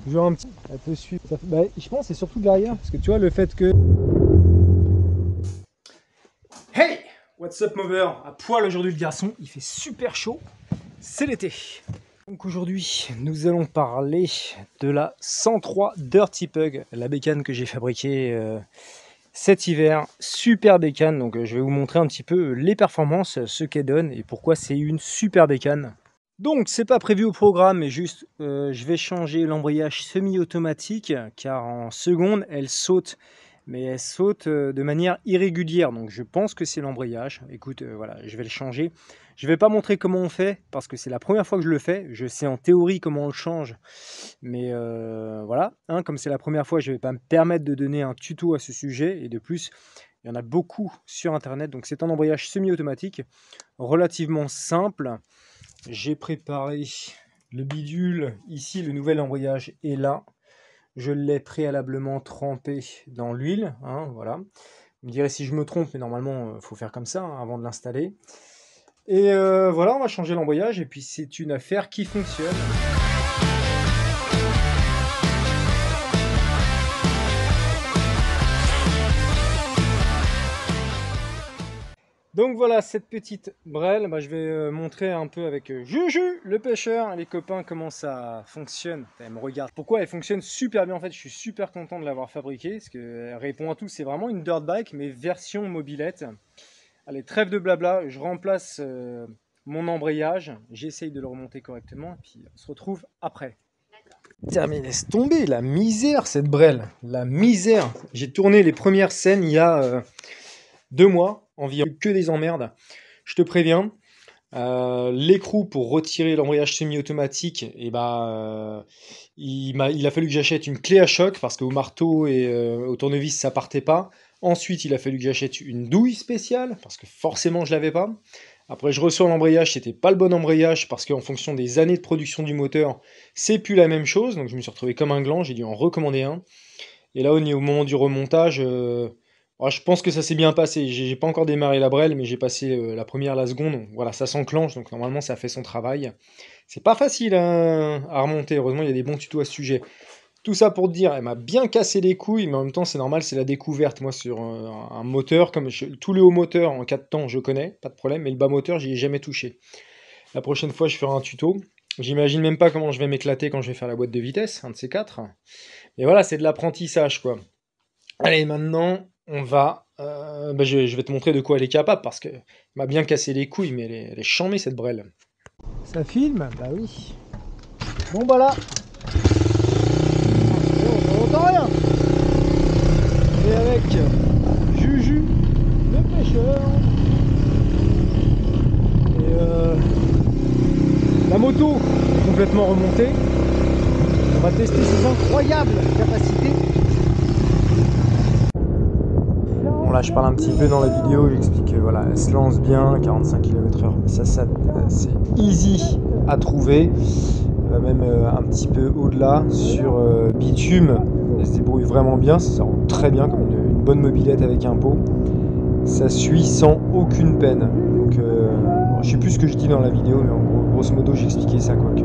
Je vois un petit. Elle peut suivre. Bah, je pense que c'est surtout derrière. Parce que tu vois, le fait que. Hey! What's up, mover? À poil aujourd'hui, le garçon. Il fait super chaud. C'est l'été. Donc aujourd'hui, nous allons parler de la 103 Dirty Pug, la bécane que j'ai fabriquée cet hiver. Super bécane. Donc je vais vous montrer un petit peu les performances, ce qu'elle donne et pourquoi c'est une super bécane. Donc c'est pas prévu au programme, mais juste je vais changer l'embrayage semi-automatique car en seconde elle saute, mais elle saute de manière irrégulière. Donc je pense que c'est l'embrayage. Écoute, voilà, je vais le changer. Je vais pas montrer comment on fait parce que c'est la première fois que je le fais. Je sais en théorie comment on le change, mais voilà, hein, comme c'est la première fois, je vais pas me permettre de donner un tuto à ce sujet. Et de plus, il y en a beaucoup sur internet. Donc c'est un embrayage semi-automatique relativement simple. J'ai préparé le bidule, ici le nouvel embrayage est là. Je l'ai préalablement trempé dans l'huile, hein, voilà. Vous me direz si je me trompe, mais normalement il faut faire comme ça hein, avant de l'installer. Et voilà, on va changer l'embrayage et puis c'est une affaire qui fonctionne. Donc voilà, cette petite brelle, je vais montrer un peu avec Juju, le pêcheur, les copains, comment ça fonctionne. Elle me regarde. Pourquoi elle fonctionne super bien en fait, je suis super content de l'avoir fabriquée, parce qu'elle répond à tout, c'est vraiment une dirt bike, mais version mobilette. Allez, trêve de blabla, je remplace mon embrayage, j'essaye de le remonter correctement, et puis on se retrouve après. Tiens, mais laisse tomber, la misère cette brelle, la misère. J'ai tourné les premières scènes il y a 2 mois environ, que des emmerdes. Je te préviens, l'écrou pour retirer l'embrayage semi-automatique, et il a fallu que j'achète une clé à choc parce qu'au marteau et au tournevis ça partait pas. Ensuite, il a fallu que j'achète une douille spéciale parce que forcément je l'avais pas. Après, je reçois l'embrayage, c'était pas le bon embrayage parce qu'en fonction des années de production du moteur, c'est plus la même chose. Donc je me suis retrouvé comme un gland, j'ai dû en recommander un. Et là, au moment du remontage, je pense que ça s'est bien passé. J'ai pas encore démarré la brelle, mais j'ai passé la première, la seconde. Donc, voilà, ça s'enclenche, donc normalement ça fait son travail. C'est pas facile hein, à remonter. Heureusement, il y a des bons tutos à ce sujet. Tout ça pour te dire, elle m'a bien cassé les couilles, mais en même temps, c'est normal, c'est la découverte. Moi, sur un moteur, tous les hauts moteurs en 4 temps, je connais, pas de problème, mais le bas moteur, j'y ai jamais touché. La prochaine fois, je ferai un tuto. J'imagine même pas comment je vais m'éclater quand je vais faire la boîte de vitesse, un de ces 4. Et voilà, c'est de l'apprentissage, quoi. Allez, maintenant, on va... je vais te montrer de quoi elle est capable, parce qu'elle m'a bien cassé les couilles, mais elle est chambée, cette brelle. Ça filme? Bah oui. Bon, bah là... on n'entend rien. Et avec Juju, le pêcheur. Et la moto est complètement remontée. On va tester ses incroyables capacités. Bon là je parle un petit peu dans la vidéo, j'explique que voilà, elle se lance bien, 45 km/h. Ça c'est easy à trouver. Elle va même un petit peu au-delà sur bitume. Elle se débrouille vraiment bien, ça rend très bien comme une bonne mobilette avec un pot. Ça suit sans aucune peine. Donc je sais plus ce que je dis dans la vidéo, mais en gros, grosso modo j'ai expliqué ça quoi, que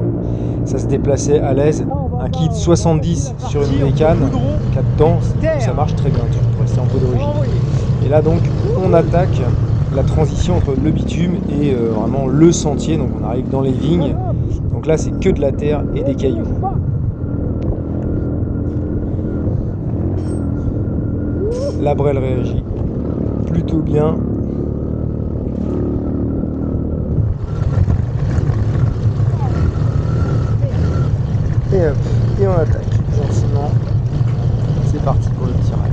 ça se déplaçait à l'aise. Un kit 70 sur une bécane, 4 temps, ça marche très bien, pour rester en pot d'origine. Et là donc on attaque la transition entre le bitume et vraiment le sentier, donc on arrive dans les vignes. Donc là c'est que de la terre et des cailloux. La brelle réagit plutôt bien. Et hop, et on attaque gentiment. C'est parti pour le tirage.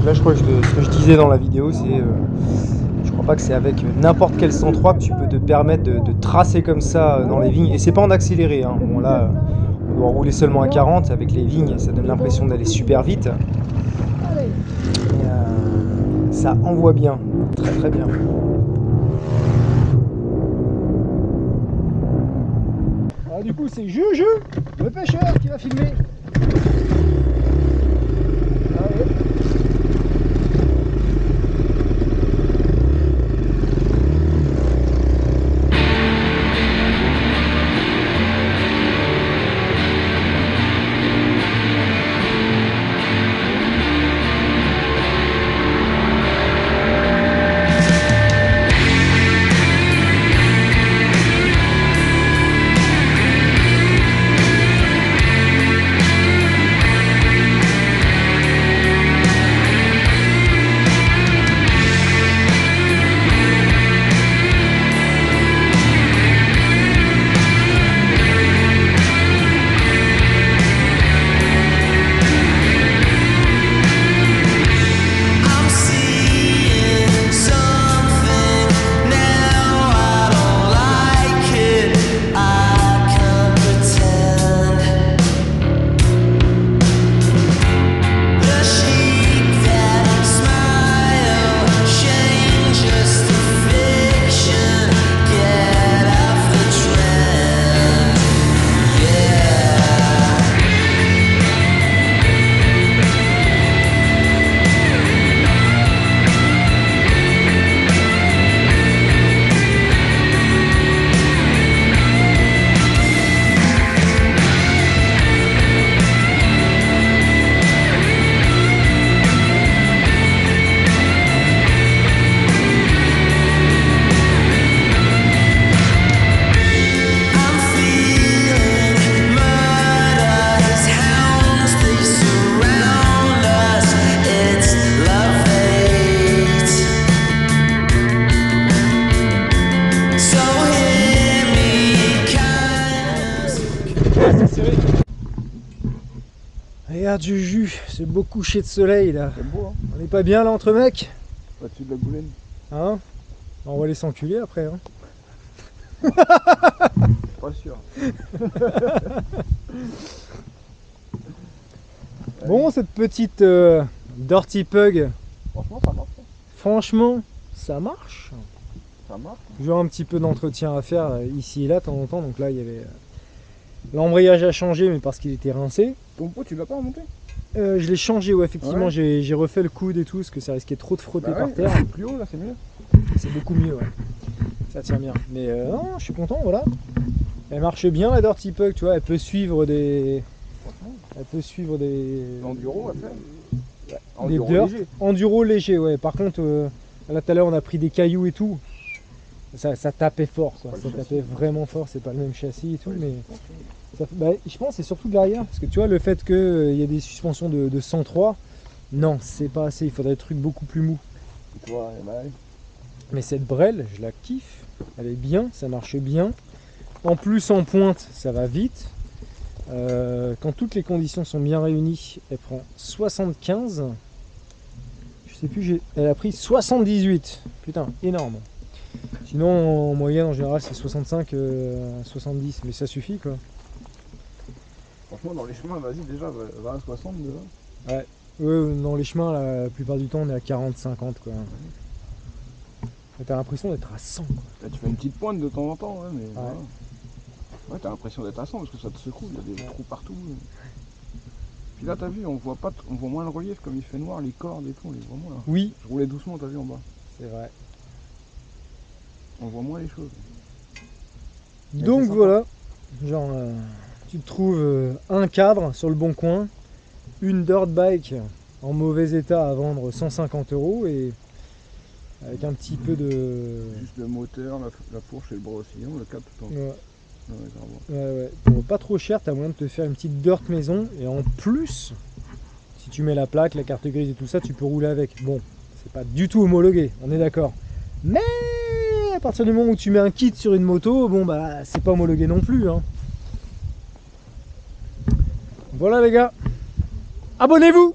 Là je crois que ce que je disais dans la vidéo c'est je crois pas que c'est avec n'importe quel 103 que tu peux te permettre de tracer comme ça dans les vignes. Et c'est pas en accéléré hein. Bon là on doit rouler seulement à 40 avec les vignes, ça donne l'impression d'aller super vite. Et, ça envoie bien, très très bien. Alors, du coup c'est Juju, le pêcheur qui va filmer. Allez. c'est serré. Regarde Juju, ce beau coucher de soleil là. C'est beau, hein. On est pas bien là entre mecs? Au-dessus de la goulaine. Hein? On va les s'enculer après. Hein. Pas sûr. Bon, cette petite Dirty Pug, Franchement, ça marche. franchement, ça marche. Ça marche. J'ai un petit peu d'entretien à faire ici et là de temps en temps. Donc là, il y avait l'embrayage a changé, mais parce qu'il était rincé. Ton pot, tu l'as pas remonté? Je l'ai changé, ouais, effectivement. Ouais. J'ai refait le coude et tout, parce que ça risquait trop de frotter Bah par ouais, terre. plus haut là, c'est mieux. C'est beaucoup mieux, ouais. Ça tient bien. Mais non, je suis content, voilà. Elle marche bien la Dirty Pug, tu vois. Elle peut suivre des. Franchement. Elle peut suivre des. Enduro à faire. Des Enduro dirt. léger. Enduro léger, ouais. Par contre, là tout à l'heure on a pris des cailloux et tout. Ça tapait fort, quoi. Pas le Ça châssis. tapait vraiment fort. C'est pas le même châssis et tout, Ouais, mais bah, je pense que c'est surtout de l'arrière. Parce que tu vois, le fait qu'il y a des suspensions de 103, non, c'est pas assez. Il faudrait des trucs beaucoup plus mous. Tu vois, bah, ouais. Mais cette Brel, je la kiffe. Elle est bien, ça marche bien. En plus, en pointe, ça va vite. Quand toutes les conditions sont bien réunies, elle prend 75. Je sais plus, elle a pris 78. Putain, énorme. Sinon, en moyenne, en général, c'est 65, 70. Mais ça suffit, quoi. Franchement, dans les chemins, vas-y, déjà, va à 60 déjà. Dans les chemins, la plupart du temps, on est à 40, 50, quoi. T'as l'impression d'être à 100, quoi. Là, tu fais une petite pointe de temps en temps, ouais, mais. Ouais. Voilà. Ouais, t'as l'impression d'être à 100 parce que ça te secoue, il y a des trous partout. Puis là, t'as vu, on voit moins le relief comme il fait noir, les cordes et tout, on les voit moins là. Oui, Je roulais doucement, t'as vu en bas. c'est vrai. On voit moins les choses. Mais Donc c'est sympa. voilà, genre tu te trouves un cadre sur le bon coin, une dirt bike en mauvais état à vendre 150 € et avec un petit peu de... Juste le moteur, la fourche et le brossillon, le cap tout en haut. Ouais, Ouais, grave. ouais. Pour pas trop cher, t'as moyen de te faire une petite dirt maison et en plus, si tu mets la plaque, la carte grise et tout ça, tu peux rouler avec. Bon, c'est pas du tout homologué, on est d'accord. Mais à partir du moment où tu mets un kit sur une moto, bon bah c'est pas homologué non plus, hein. Voilà les gars, abonnez-vous!